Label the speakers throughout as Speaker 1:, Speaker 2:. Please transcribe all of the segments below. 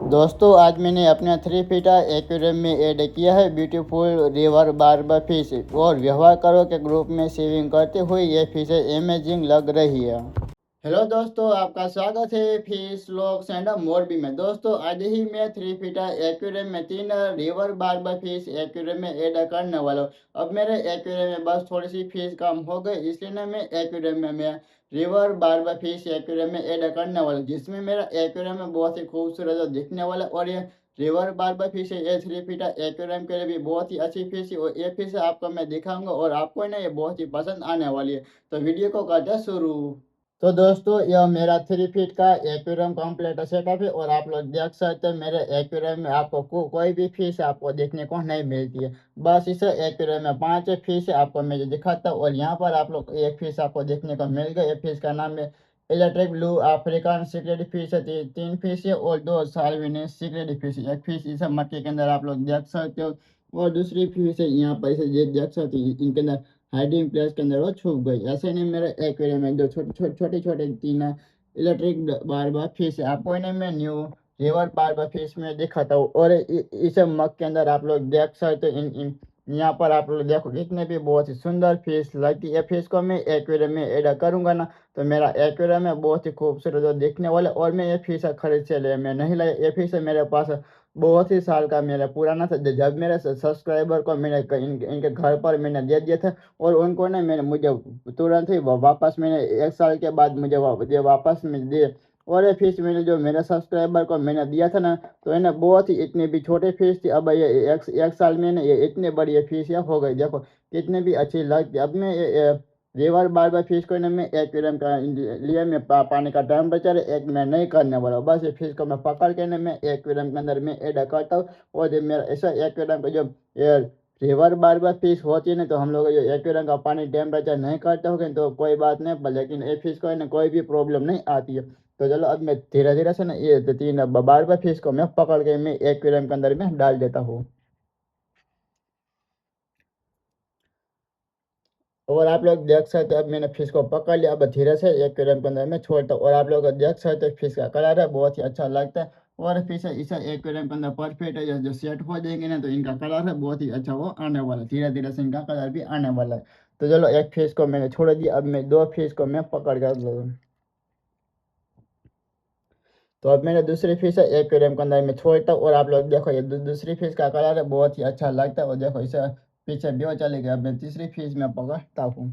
Speaker 1: दोस्तों आज मैंने अपना 3 फीटा एक्वेरियम में ऐड किया है ब्यूटीफुल रिवर बार्बर फिश और व्यवहार करो के ग्रुप में स्विमिंग करते हुए ये फिश अमेजिंग लग रही है। हेलो दोस्तों, आपका स्वागत है फिश व्लॉग्स एंड मोरबी में। दोस्तों आज ही मैं 3 फीटा एक्वेरियम में 3 रिवर बार्बर फिश एक्वेरियम में ऐड करने वाला हूँ। अब मेरे एक्वेरियम में बस थोड़ी सी फिश कम हो गई, इसलिए ना मैं एक्वेरियम में मैं रिवर बार्बर फिश एक्वेरियम में ऐड करने वाला हूँ, जिसमें मेरा एक्वेरियम में बहुत ही खूबसूरत और दिखने वाला। और ये रिवर बार्बर फिश है, ये 3 फीटा एक्वेरियम के लिए भी बहुत ही अच्छी फिश है और ये फिश आपको मैं दिखाऊंगा और आपको ना ये बहुत ही पसंद आने वाली है। तो वीडियो को करते शुरू। तो दोस्तों यह मेरा 3 फीट का एक्वेरियम कंप्लीट सेटअप है और आप लोग देख सकते हैं मेरे एक्वेरियम में आपको कोई भी फिश आपको देखने को नहीं मिलती है। बस इस एक्वेरियम में 5 फिश आपको मैं दिखाता हूँ और यहाँ पर आप लोग एक फिश आपको देखने को मिल गई। एक फिश का नाम है electric blue African secret fish है। 3 फिश है और 2 साल्विनिस सिक्रेट फिश है। एक फिश इस मटके के अंदर आप लोग देख सकते हो और दूसरी फिश है यहाँ पर इसे देख सकते हो इनके अंदर हाइडिंग प्लेस के अंदर वो छुप गई। ऐसे नहीं मेरे एक्वेरियम में जो छोटे छोटे 3 इलेक्ट्रिक बार फिश है, आपको इन्हें मैं न्यू रिवर बार फिश में दिखाता हूँ। और इस मग के अंदर आप लोग देख सकते हो इन यहाँ पर आप लोग देखो इतने भी बहुत ही सुंदर फिश लगती है। फिश को मैं एक्वेरियम में ऐड करूंगा ना तो मेरा एक्वेरियम में बहुत ही खूबसूरत और दिखने वाला। और मैं ये फिश खरीद से ले मैं नहीं लाया, ये फिश मेरे पास बहुत ही साल का मेरा पुराना था। जब मेरे सब्सक्राइबर को मैंने इनके घर पर मैंने दे दिया था और उनको ना मैंने मुझे तुरंत ही वापस मैंने 1 साल के बाद मुझे ये वापस में दिए। और ये फिश मैंने जो मेरे सब्सक्राइबर को मैंने दिया था ना तो है ना बहुत ही इतनी भी छोटे फिश थी। अब ये एक साल में ना ये इतने बड़ी ये फिश ये हो गई, देखो कितनी भी अच्छी लगती। अब मैं रिवर बार फिश को ना मैं एक्वेरियम का लिए मैं पानी का टेम्परेचर एक मैं नहीं करने वाला हूँ। बस ये फिश को मैं पकड़ के ना मैं एक्वेरियम के अंदर में ऐड करता हूँ। और जब मेरा ऐसा एक्वेरियम का जो रिवर बार फिश होती है ना तो हम लोग ये एक्वेरियम का पानी टेम्परेचर नहीं करते हो तो कोई बात नहीं, पर लेकिन ये फिश को है ना कोई भी प्रॉब्लम नहीं आती है। तो चलो अब मैं धीरे धीरे से ना ये 3 बार फिश को मैं पकड़ के मैं एक्वेरियम के अंदर में डाल देता हूँ। और आप लोग देख सकते हो अब मैंने फिश को पकड़ लिया। अब धीरे से एक्वेरियम के अंदर में छोड़ता हूँ और आप लोग देख सकते हो फिश का कलर है बहुत ही अच्छा लगता है। और फिश इस एक्वेरियम के अंदर परफेक्ट है, जो सेट हो जाएंगे ना तो इनका कलर है बहुत ही अच्छा वो आने वाला है, धीरे धीरे से इनका कलर भी आने वाला है। तो चलो एक फिश को मैंने छोड़ दिया, अब मैं 2 फिश को मैं पकड़ कर लूँ। तो अब मैंने दूसरी फिश है एक्वेरियम के अंदर में छोड़ता हूँ और आप लोग देखो ये दूसरी फिश का कलर है बहुत ही अच्छा लगता है। और देखो इसे पीछे भी चले गया। अब मैं तीसरी फिश में पकड़ता हूँ।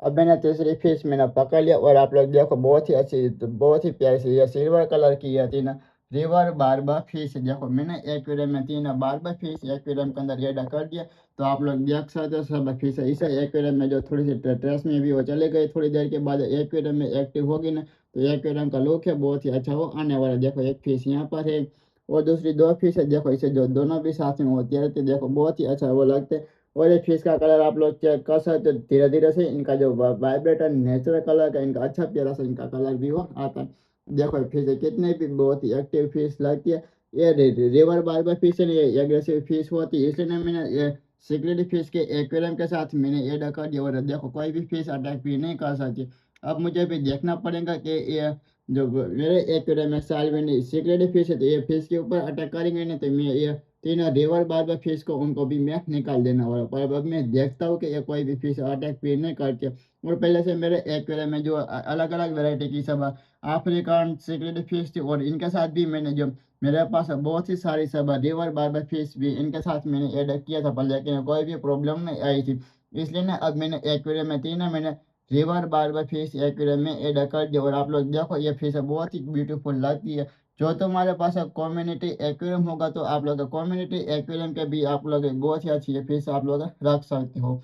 Speaker 1: अब मैंने तीसरी फिश मैंने पकड़ लिया और आप लोग देखो बहुत ही अच्छी बहुत ही प्यारी सी ये सिल्वर कलर की है 3 रिवर बारबा फिश। देखो मैंने एक्वेरियम में 3 बारबा फिश एक्वेरियम के अंदर ऐड कर दिया। तो आप लोग देख सकते हो सब फिश है इस एक्वेरियम में जो थोड़ी सी ट्रेस में भी वो चले गए, थोड़ी देर के बाद एक्वेरियम में एक्टिव होगी ना तो एक्वेरियम का लुक है बहुत ही अच्छा वो आने वाला है। देखो एक फिश यहाँ पर है और दूसरी 2 फिश है, देखो इसे जो दोनों भी साथ में होती रहती है, देखो बहुत ही अच्छा वो लगता है। और ये फिश का कलर आप लोग चेक कर सकते हो, धीरे धीरे से इनका जो वाइब्रेटर नेचुरल कलर का इनका अच्छा प्यारा सा इनका कलर भी वो आता है। देखो फिश कितने भी बहुत ही एक्टिव फिश लगती है। ये रिवर बार्बर फिश है, ये एग्रेसिव फिश होती है, इसलिए ना मैंने ये सिक्रेट फिश के एक्वेरियम के साथ मैंने ऐड कर दिया। और देखो कोई भी फिश अटैक भी नहीं कर सकती। अब मुझे भी देखना पड़ेगा कि ये जो मेरे एक्वेरियम में सालविनी सिक्रेट फिश है तो ये फिश के ऊपर अटैक करेंगे नहीं तो मैं ये 3 रिवर बार फिश को उनको भी मैं निकाल देना वाला। पर अब मैं देखता हूँ कि ये कोई भी फिश अटैक भी नहीं करती। और पहले से मेरे एक्वेरियम में जो अलग अलग वैरायटी की सब अफ्रीकन सिक्रेट फिश थी और इनके साथ भी मैंने जो मेरे पास बहुत ही सारी सब रिवर बार फिश भी इनके साथ मैंने ऐड किया था, पर लेकिन कोई भी प्रॉब्लम नहीं आई थी। इसलिए ना अब मैंने एक्वेरियम में मैंने रिवर बार फिश एक्वेरियम में ऐड कर दिया। और आप लोग देखो ये फिश बहुत ही ब्यूटीफुल लगती है। जो तुम्हारे पास कम्युनिटी एक्वेरियम होगा तो आप लोग कम्युनिटी एक्वेरियम के भी आप लोग बहुत ही अच्छी फिश आप लोग रख सकते हो।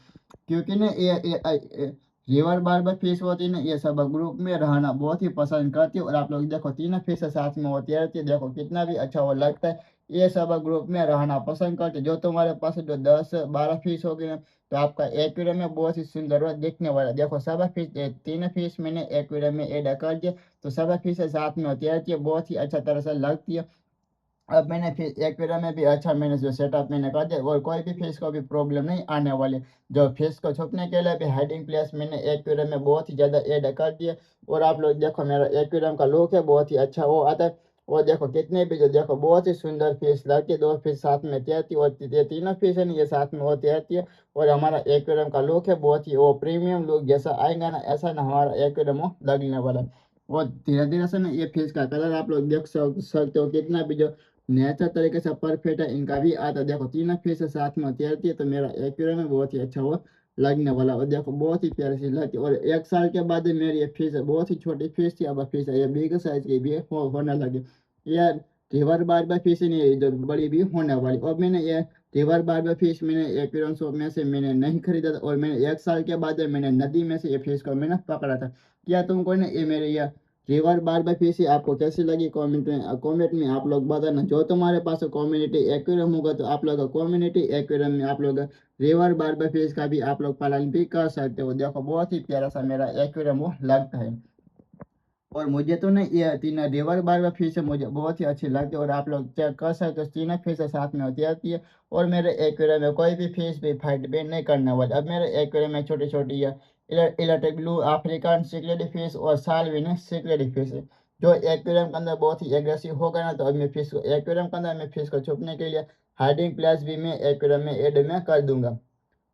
Speaker 1: क्योंकि ना ये रिवर बार फिश होती है ना ये सब ग्रुप में रहना बहुत ही पसंद करती है। और आप लोग देखो 3 फिश साथ में होती रहती है, देखो कितना भी अच्छा वो लगता है। ये सब ग्रुप में रहना पसंद करते हैं। जो तुम्हारे पास जो 10 12 फिश होगी ना तो आपका एक्वेरियम में बहुत ही सुंदर और दिखने वाला। देखो सब फिश 3 फिश मैंने एक्वेरियम में ऐड कर दिया तो सब फिश साथ में होती रहती है, बहुत ही अच्छा तरह से लगती है। अब मैंने फिर एक्वेरियम में भी अच्छा मैंने जो सेटअप मैंने कर दिया और कोई भी फिश को भी प्रॉब्लम नहीं आने वाली। जो फिश को छुपने के लिए भी हाइडिंग प्लेस मैंने एक्वेरियम में बहुत ही ज़्यादा ऐड कर दिया। और आप लोग देखो मेरा एक्वेरियम का लुक है बहुत ही अच्छा वो आता है। और देखो कितने भी जो देखो बहुत ही सुंदर फिश लगती है, 2 फिश साथ में तैरती है और ये तीनों फिश है ना ये साथ में वो तैरती है। और हमारा एक्वेरियम का लुक है बहुत ही वो प्रीमियम लुक जैसा आएगा ना ऐसा ना हमारा एक्वेरियम वो लगने वाला है। और धीरे-धीरे से ना ये फिश का कलर आप लोग देख सकते हो कितना भी जो नेचर तरीके से परफेक्ट है इनका भी आता है। देखो तीनों फिश साथ में तैरती है तो मेरा एक्वेरियम में बहुत ही अच्छा वो लगने वाला। और देखो बहुत ही प्यारी सी लगती है। और 1 साल के बाद मेरी ये फिश बहुत ही छोटी फिश थी, अब फिश है ये बिग साइज की भी होने लगी। ये रिवर बारबा फिश नहीं है जो बड़ी भी होने वाली। और मैंने ये रिवर बारबा फिश मैंने एक्वेरियम शॉप में से मैंने नहीं खरीदा था और मैंने 1 साल के बाद मैंने नदी में से ये फिश को मैंने पकड़ा था। क्या तुमको ना ये मेरे ये रिवर बारबेक्यू आपको कैसी लगी कमेंट में आप लोग बताना। जो तुम्हारे पास कम्युनिटी एक्वेरियम होगा तो आप लोग कम्युनिटी एक्वेरियम में आप लोग रिवर बारबेक्यू का भी आप लोग पालन भी कर सकते हो। देखो बहुत ही प्यारा सा मेरा एक्वेरियम वो लगता है। और मुझे तो ना ये तीनों रिवर बारबा फिश मुझे बहुत ही अच्छी लगती है। और आप लोग चेक कर सकते हो तीनों फिश साथ में होती आती है। और मेरे एक्वेरियम में कोई भी फिश भी फाइट भी नहीं करने वाली। अब मेरे एक्वेरियम में छोटी छोटी या इलेक्ट्रिक ब्लू अफ्रीकन सिक्लेडी फिश और सालविन सिक्लेडी फिश है। जो एक्वेरियम के अंदर बहुत ही एग्रेसिव होगा ना तो अब मैं फिश को एक्वेरियम के अंदर मैं फिश को छुपने के लिए हाइडिंग प्लेस भी मैं एक्वेरियम में एड में कर दूंगा।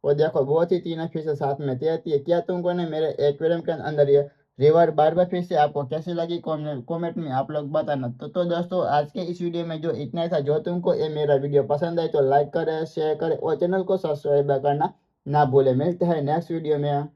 Speaker 1: और देखो बहुत ही तीनों फिश साथ में तैरती है। क्या तुमको ने मेरे एक्वेरियम के अंदर ये रिवर बारबा फिश से आपको कैसी लगी कमेंट में आप लोग बताना। तो दोस्तों आज के इस वीडियो में जो इतना ही था। जो तुमको ये मेरा वीडियो पसंद आए तो लाइक करे शेयर करे और चैनल को सब्सक्राइब करना ना भूले। मिलते हैं नेक्स्ट वीडियो में।